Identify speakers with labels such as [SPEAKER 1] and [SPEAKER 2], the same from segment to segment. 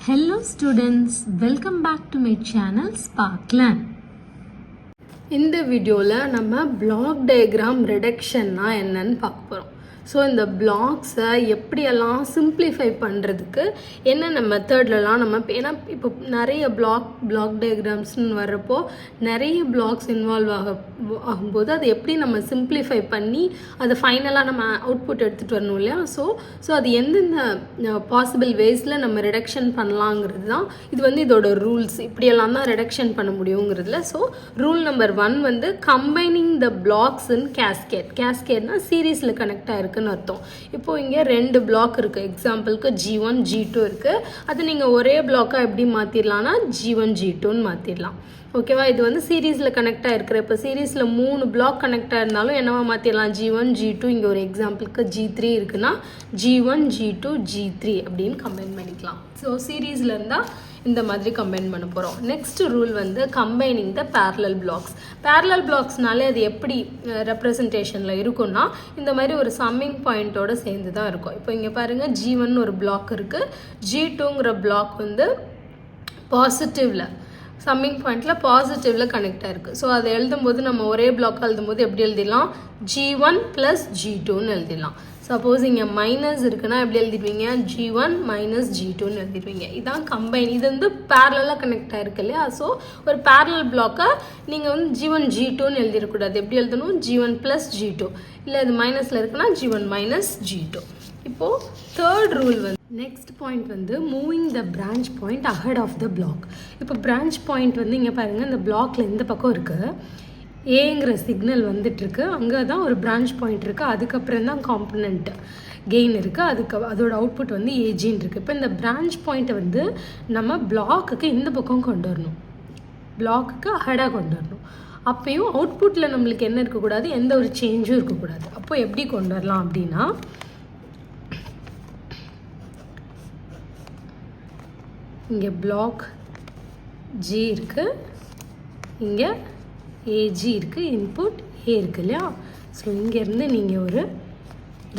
[SPEAKER 1] Hello students, welcome back to my channel Sparkland. இந்த வீடியோவில் நம்ம பிளாக் டயக்ராம் ரெடக்ஷன்னா என்னன்னு பார்க்க போகிறோம். ஸோ இந்த பிளாக்ஸை எப்படியெல்லாம் சிம்பிளிஃபை பண்ணுறதுக்கு என்னென்ன மெத்தட்லலாம் நம்ம ஏன்னா இப்போ நிறைய பிளாக் டயக்ராம்ஸ்னு வர்றப்போ நிறைய பிளாக்ஸ் இன்வால்வ் ஆகும்போது அதை எப்படி நம்ம சிம்பிளிஃபை பண்ணி அதை ஃபைனலாக நம்ம அவுட்புட் எடுத்துகிட்டு வரணும் இல்லையா. ஸோ அது எந்தெந்த பாசிபிள் வேஸில் நம்ம ரிடக்ஷன் பண்ணலாங்கிறது தான் இது இதோட ரூல்ஸ். இப்படியெல்லாம் தான் ரிடக்ஷன் பண்ண முடியுங்கிறதுல. ஸோ ரூல் நம்பர் 1 கம்பைனிங் த பிளாக்ஸ் இன் கேஸ்கேட்னா சீரீஸில் கனெக்ட் ஆகிருக்கு அர்த்தம். இப்போ இங்கே 2 பிளாக் இருக்குது. எக்ஸாம்பிளுக்கு G1 G2 இருக்குது. அது நீங்கள் ஒரே பிளாக்காக எப்படி மாற்றிடலாம்னா G1 G2ன்னு மாற்றிடலாம். ஓகேவா. இது சீரீஸில் கனெக்ட் ஆகிருக்கிற இப்போ சீரீஸில் 3 பிளாக் கனெக்ட் ஆயிருந்தாலும் என்னவா மாற்றிடலாம் G1 G2. இங்கே ஒரு எக்ஸாம்பிளுக்கு G3 இருக்குன்னா G1 G2 G3 அப்படின்னு கம்பைன் பண்ணிக்கலாம். ஸோ சீரீஸில் இருந்தால் இந்த மாதிரி கம்பைன் பண்ண போகிறோம். Next rule combining the parallel blocks. Parallel பிளாக்ஸ்னாலே அது எப்படி ரெப்ரசன்டேஷனில் இருக்குன்னா இந்த மாதிரி ஒரு சம்மிங் பாயிண்ட்டோட சேர்ந்து தான் இருக்கும். இப்போ இங்கே பாருங்கள் G1 ஒரு பிளாக் இருக்குது. G2ங்கிற பிளாக் பாசிட்டிவில் சம்மிங் பாயிண்டில் பாசிட்டிவில் கனெக்ட் ஆகிருக்கு. ஸோ அதை எழுதும்போது நம்ம ஒரே பிளாக்காக எழுதும்போது எப்படி எழுதிடலாம் G1 + G2ன்னு எழுதிடலாம். சப்போஸ் இங்கே மைனஸ் இருக்குன்னா எப்படி எழுதிடுவீங்க G1 - G2ன்னு எழுதிடுவீங்க. இதான் கம்பைன். இது பேரலாக கனெக்ட் ஆகிருக்கு இல்லையா. ஸோ ஒரு பேரலல் பிளாக்கை நீங்கள் G1 G2ன்னு எழுதிடக்கூடாது. எப்படி எழுதணும் G1 + G2. இல்லை இது மைனஸில் இருக்குன்னா G1 - G2. இப்போது third rule next point moving the branch point ahead of the block. இப்போ பிரான்ச் பாயிண்ட் இங்கே பாருங்கள் இந்த பிளாக்ல இந்த பக்கம் இருக்குது. ஏங்கிற சிக்னல் வந்துட்டுருக்கு. அங்கே தான் ஒரு பிரான்ச் பாயிண்ட் இருக்குது. அதுக்கப்புறம் தான் காம்பனண்ட் கெயின் இருக்குது. அதோட அவுட்புட் ஏஜின்னு இருக்குது. இப்போ இந்த பிரான்ச் பாயிண்ட்டை நம்ம பிளாக்குக்கு இந்த பக்கம் கொண்டு வரணும். பிளாக்குக்கு அஹெடாக கொண்டு வரணும். அப்போயும் அவுட்புட்டில் நம்மளுக்கு என்ன இருக்கக்கூடாது, எந்த ஒரு சேஞ்சும் இருக்கக்கூடாது. அப்போ எப்படி கொண்டு வரலாம் அப்படின்னா இங்கே பிளாக் G இருக்குது, இங்கே AG இருக்குது, இன்புட் A இருக்குது இல்லையா. ஸோ இங்கேருந்து நீங்கள் ஒரு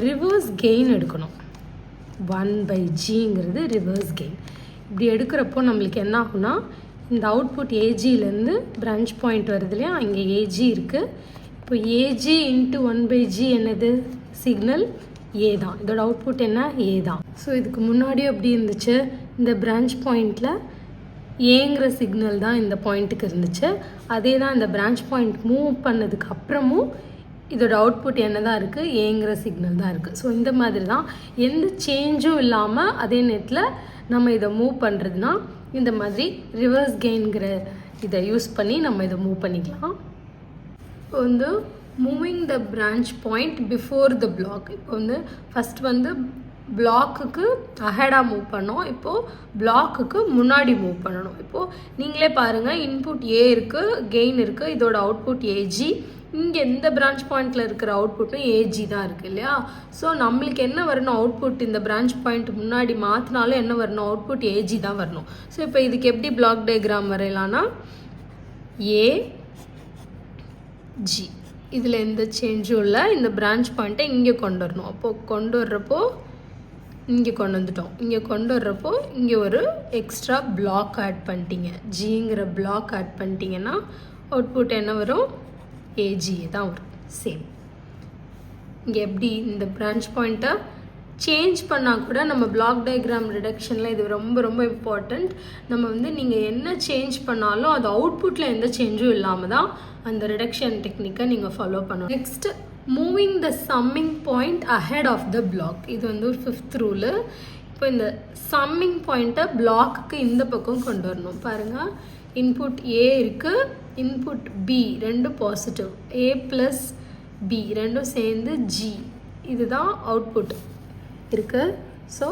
[SPEAKER 1] ரிவர்ஸ் கெயின் எடுக்கணும். 1/Gங்கிறது ரிவர்ஸ் கெயின். இப்படி எடுக்கிறப்போ நம்மளுக்கு என்ன ஆகுனா இந்த அவுட்புட் AGலேருந்து பிரான்ச் பாயிண்ட் வருது இல்லையா. இங்கே AG இருக்குது. இப்போ AG × 1/G என்னது சிக்னல் A தான். இதோட அவுட்புட் என்ன A தான். ஸோ இதுக்கு முன்னாடியும் எப்படி இருந்துச்சு, இந்த பிரான்ச் பாயிண்டில் ஏங்கிற சிக்னல் தான் இந்த பாயிண்ட்டுக்கு இருந்துச்சு. அதே தான் இந்த பிரான்ச் பாயிண்ட் மூவ் பண்ணதுக்கு அப்புறமும் இதோட அவுட்புட் என்ன தான் இருக்குது, ஏங்கிற சிக்னல் தான் இருக்குது. ஸோ இந்த மாதிரி தான் எந்த சேஞ்சும் இல்லாமல் அதே நேரத்தில் நம்ம இதை மூவ் பண்ணுறதுனா இந்த மாதிரி ரிவர்ஸ் கெயின்கிற இதை யூஸ் பண்ணி நம்ம இதை மூவ் பண்ணிக்கலாம். இப்போ moving the branch point before the block. இப்போ ஃபஸ்ட் பிளாக்குக்கு அஹெடாக மூவ் பண்ணோம். இப்போது பிளாக்குக்கு முன்னாடி மூவ் பண்ணணும். இப்போது நீங்களே பாருங்கள் இன்புட் A இருக்குது, கெயின் இருக்குது, இதோட அவுட்புட் AG. இங்கே இந்த பிரான்ச் பாயிண்டில் இருக்கிற அவுட்புட்டும் AG தான் இருக்குது இல்லையா. ஸோ நம்மளுக்கு என்ன வரணும் அவுட்புட், இந்த பிரான்ச் பாயிண்ட் முன்னாடி மாற்றினாலும் என்ன வரணும் அவுட்புட் AG தான் வரணும். ஸோ இப்போ இதுக்கு எப்படி பிளாக் டயக்ராம் வரையலான்னா AG, இதில் எந்த சேஞ்சும் இல்லை. இந்த பிரான்ச் பாயிண்ட்டை இங்கே கொண்டு வரணும். அப்போது கொண்டு வர்றப்போ இங்கே கொண்டு வந்துட்டோம். இங்கே கொண்டு வர்றப்போ இங்கே ஒரு எக்ஸ்ட்ரா பிளாக் ஆட் பண்ணிட்டீங்க. Gங்கிற பிளாக் ஆட் பண்ணிட்டீங்கன்னா அவுட்புட் என்ன வரும் AG தான் வரும். சேம் இங்கே எப்படி இந்த பிரான்ச் பாயிண்ட்டை சேஞ்ச் பண்ணால் கூட நம்ம பிளாக் டயக்ராம் ரிடக்ஷனில் இது ரொம்ப ரொம்ப இம்பார்ட்டண்ட். நம்ம நீங்கள் என்ன சேஞ்ச் பண்ணாலும் அது அவுட்புட்டில் எந்த சேஞ்சும் இல்லாமல் தான் அந்த ரிடக்ஷன் டெக்னிக்கை நீங்கள் ஃபாலோ பண்ணணும். Next moving the summing point ahead of the block. இது ஒரு 5th ரூலு. இப்போ இந்த சம்மிங் பாயிண்ட்டை பிளாக்குக்கு இந்த பக்கம் கொண்டு வரணும். பாருங்கள் இன்புட் A இருக்குது, இன்புட் B ரெண்டும் பாசிட்டிவ். A + B ரெண்டும் சேர்ந்து G, இதுதான் அவுட்புட் இருக்குது. ஸோ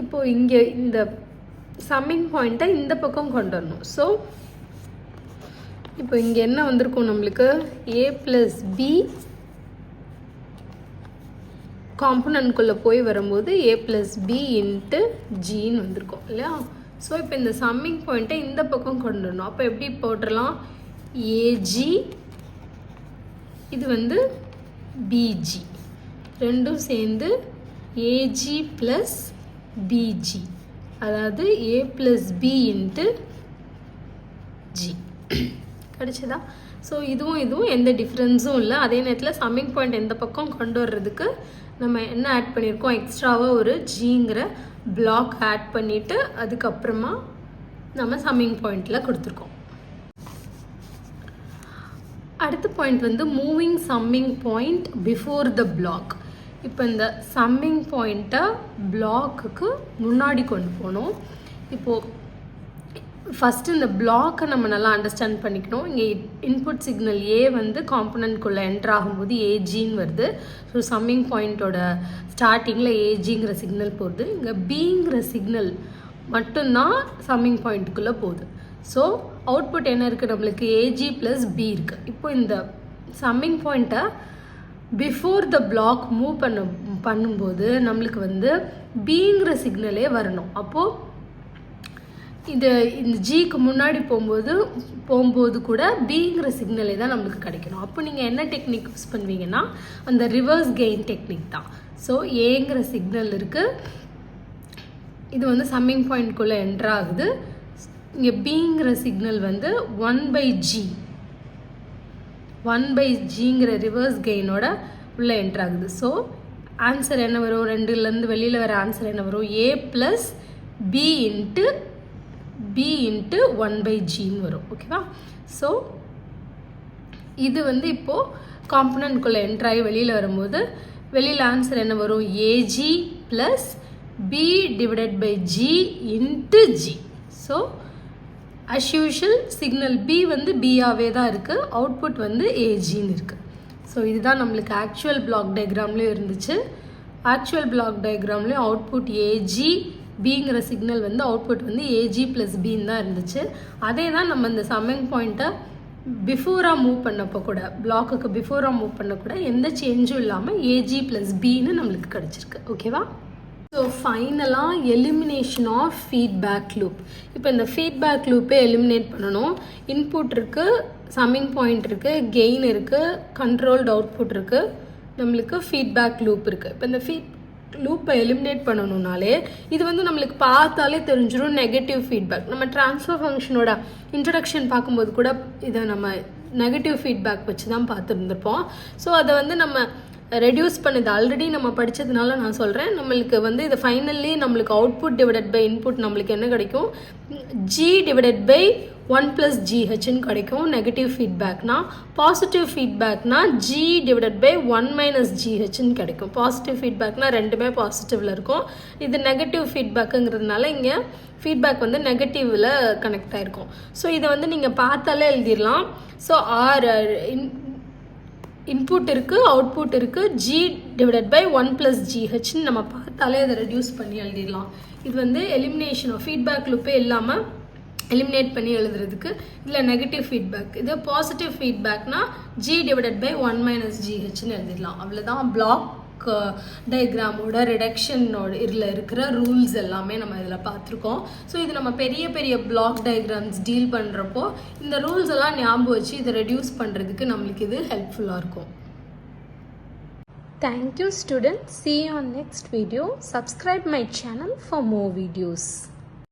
[SPEAKER 1] இப்போது இங்கே இந்த சம்மிங் பாயிண்ட்டை இந்த பக்கம் கொண்டு வரணும். ஸோ இப்போ இங்கே என்ன வந்திருக்கும் நம்மளுக்கு A + B காம்பனன்ட்குள்ளே போய் வரும்போது A + B × Gன்னு வந்திருக்கும் இல்லையா. ஸோ இப்போ இந்த சம்மிங் பாயிண்ட்டை இந்த பக்கம் கொண்டு வரணும். அப்போ எப்படி போட்டுடலாம் AG, இது BG ரெண்டும் சேர்ந்து AG + BG அதாவது a plus b into g கிடைச்சதா? ஸோ இதுவும் எந்த டிஃப்ரென்ஸும் இல்லை. அதே நேரத்தில் சம்மிங் பாயிண்ட் எந்த பக்கம் கொண்டு வர்றதுக்கு நம்ம என்ன ஆட் பண்ணியிருக்கோம், எக்ஸ்ட்ராவாக ஒரு ஜிங்கிற பிளாக் ஆட் பண்ணிவிட்டு அதுக்கப்புறமா நம்ம சம்மிங் பாயிண்டில் கொடுத்துருக்கோம். அடுத்த பாயிண்ட் வந்து moving summing point before the block. இப்போ இந்த சம்மிங் பாயிண்ட்டை பிளாக்குக்கு முன்னாடி கொண்டு போகணும். இப்போது ஃபஸ்ட்டு இந்த பிளாக்கை நம்ம நல்லா அண்டர்ஸ்டாண்ட் பண்ணிக்கணும். இங்கே இன்புட் சிக்னல் ஏ வந்து காம்பனண்ட்குள்ளே என்ட்ரு ஆகும்போது ஏஜின்னு வருது. ஸோ சம்மிங் பாயிண்ட்டோட ஸ்டார்டிங்கில் ஏஜிங்கிற சிக்னல் போகுது. இங்கே பிங்கிற சிக்னல் மட்டும்தான் சம்மிங் பாயிண்ட்டுக்குள்ளே போகுது. ஸோ அவுட்புட் என்ன இருக்குது, நம்மளுக்கு ஏஜி ப்ளஸ் பி இருக்குது. இப்போ இந்த சம்மிங் பாயிண்ட்டை பிஃபோர் த பிளாக் மூவ் பண்ணும்போது நம்மளுக்கு வந்து பிங்கிற சிக்னலே வரணும். அப்போது இந்த ஜிக்கு முன்னாடி போகும்போது கூட பிங்கிற சிக்னலே தான் நம்மளுக்கு கிடைக்கணும். அப்போ நீங்கள் என்ன டெக்னிக் யூஸ் பண்ணுவீங்கன்னா அந்த ரிவர்ஸ் கெயின் டெக்னிக் தான். ஸோ ஏங்கிற சிக்னல் இருக்குது, இது வந்து சம்மிங் பாயிண்ட்குள்ளே என்ட்ரு ஆகுது. இங்கே பிங்கிற சிக்னல் வந்து 1/Gங்கிற ரிவர்ஸ் கெயினோட உள்ளே என்ட்ரு ஆகுது. ஸோ ஆன்சர் என்ன வரும், ரெண்டுலேருந்து வெளியில் வர ஆன்சர் என்ன வரும், a + b இன்ட்டு 1/Gன்னு வரும். ஓகேவா? ஸோ இது வந்து இப்போது காம்பனண்ட்குள்ளே என்ட்ராகி வெளியில் வரும்போது வெளியில் ஆன்சர் என்ன வரும், AG + b/G into G. So as usual signal B வந்து B-ஆவே தான் இருக்குது, அவுட்புட் வந்து AGன்னு இருக்குது. ஸோ இதுதான் நம்மளுக்கு ஆக்சுவல் பிளாக் டயக்ராம்லேயும் இருந்துச்சு. ஆக்சுவல் பிளாக் டயக்ராம்லேயும் அவுட்புட் AG, பிங்கிற சிக்னல் வந்து அவுட்புட் வந்து AG + பின்னு தான் இருந்துச்சு. அதே தான் நம்ம இந்த சம்மிங் பாயிண்ட்டை பிஃபோராக மூவ் பண்ணப்போ கூட, பிளாக்குக்கு பிஃபோராக மூவ் பண்ண கூட எந்த சேஞ்சும் இல்லாமல் AG + பின்னு நம்மளுக்கு கிடச்சிருக்கு. ஓகேவா? ஸோ ஃபைனலாக எலிமினேஷன் ஆஃப் ஃபீட்பேக் லூப். இப்போ இந்த ஃபீட்பேக் லூப்பை எலிமினேட் பண்ணணும். இன்புட் இருக்குது, சம்மிங் பாயிண்ட் இருக்குது, கெயின் இருக்குது, கண்ட்ரோல்டு அவுட்புட் இருக்குது, நம்மளுக்கு ஃபீட்பேக் லூப் இருக்குது. இப்போ இந்த லூப்பை எலிமினேட் பண்ணணும்னாலே இது வந்து நம்மளுக்கு பார்த்தாலே தெரிஞ்சிடும் நெகட்டிவ் ஃபீட்பேக். நம்ம ட்ரான்ஸ்ஃபர் ஃபங்க்ஷனோட இன்ட்ரடக்ஷன் பார்க்கும்போது கூட இதை நம்ம நெகட்டிவ் ஃபீட்பேக் வச்சு தான் பார்த்துருந்துருப்போம். ஸோ அதை வந்து நம்ம ரெடியூஸ் பண்ணுது ஆல்ரெடி நம்ம படித்ததுனால நான் சொல்கிறேன். நம்மளுக்கு வந்து இது ஃபைனல்லி நம்மளுக்கு அவுட்புட் டிவைடட் பை இன்புட் நம்மளுக்கு என்ன கிடைக்கும், G/1 + GHன்னு கிடைக்கும் நெகட்டிவ் ஃபீட்பேக்னா. பாசிட்டிவ் ஃபீட்பேக்னா G/1 - GHன்னு கிடைக்கும். பாசிட்டிவ் ஃபீட்பேக்னா ரெண்டுமே பாசிட்டிவில் இருக்கும். இது நெகட்டிவ் ஃபீட்பேக்குங்கிறதுனால இங்கே ஃபீட்பேக் வந்து நெகட்டிவில் கனெக்ட் ஆகிருக்கும். ஸோ இதை வந்து நீங்கள் பார்த்தாலே எழுதிடலாம். ஸோ இன்புட் இருக்குது, அவுட்புட் இருக்குது, G/1 + GHன்னு நம்ம பார்த்தாலே அதை ரெடியூஸ் பண்ணி எழுதிடலாம். இது வந்து எலிமினேஷன் ஆஃப் ஃபீட்பேக் லூப்பே இல்லாமல் எலிமினேட் பண்ணி எழுதுறதுக்கு இதில் நெகட்டிவ் ஃபீட்பேக். இது பாசிட்டிவ் ஃபீட்பேக்னா G/1 - GHன்னு எழுதிடலாம். அவ்வளோதான் பிளாக் டயக்ராமோட ரிடக்ஷனோட இதில் இருக்கிற ரூல்ஸ் எல்லாமே நம்ம இதில் பார்த்துருக்கோம். ஸோ இது நம்ம பெரிய பெரிய பிளாக் டயக்ராம்ஸ் டீல் பண்ணுறப்போ இந்த ரூல்ஸ் எல்லாம் ஞாபகம் வச்சு இதை ரெடியூஸ் பண்ணுறதுக்கு நம்மளுக்கு இது ஹெல்ப்ஃபுல்லாக இருக்கும். Thank you students. See you on next video. Subscribe my channel for more videos.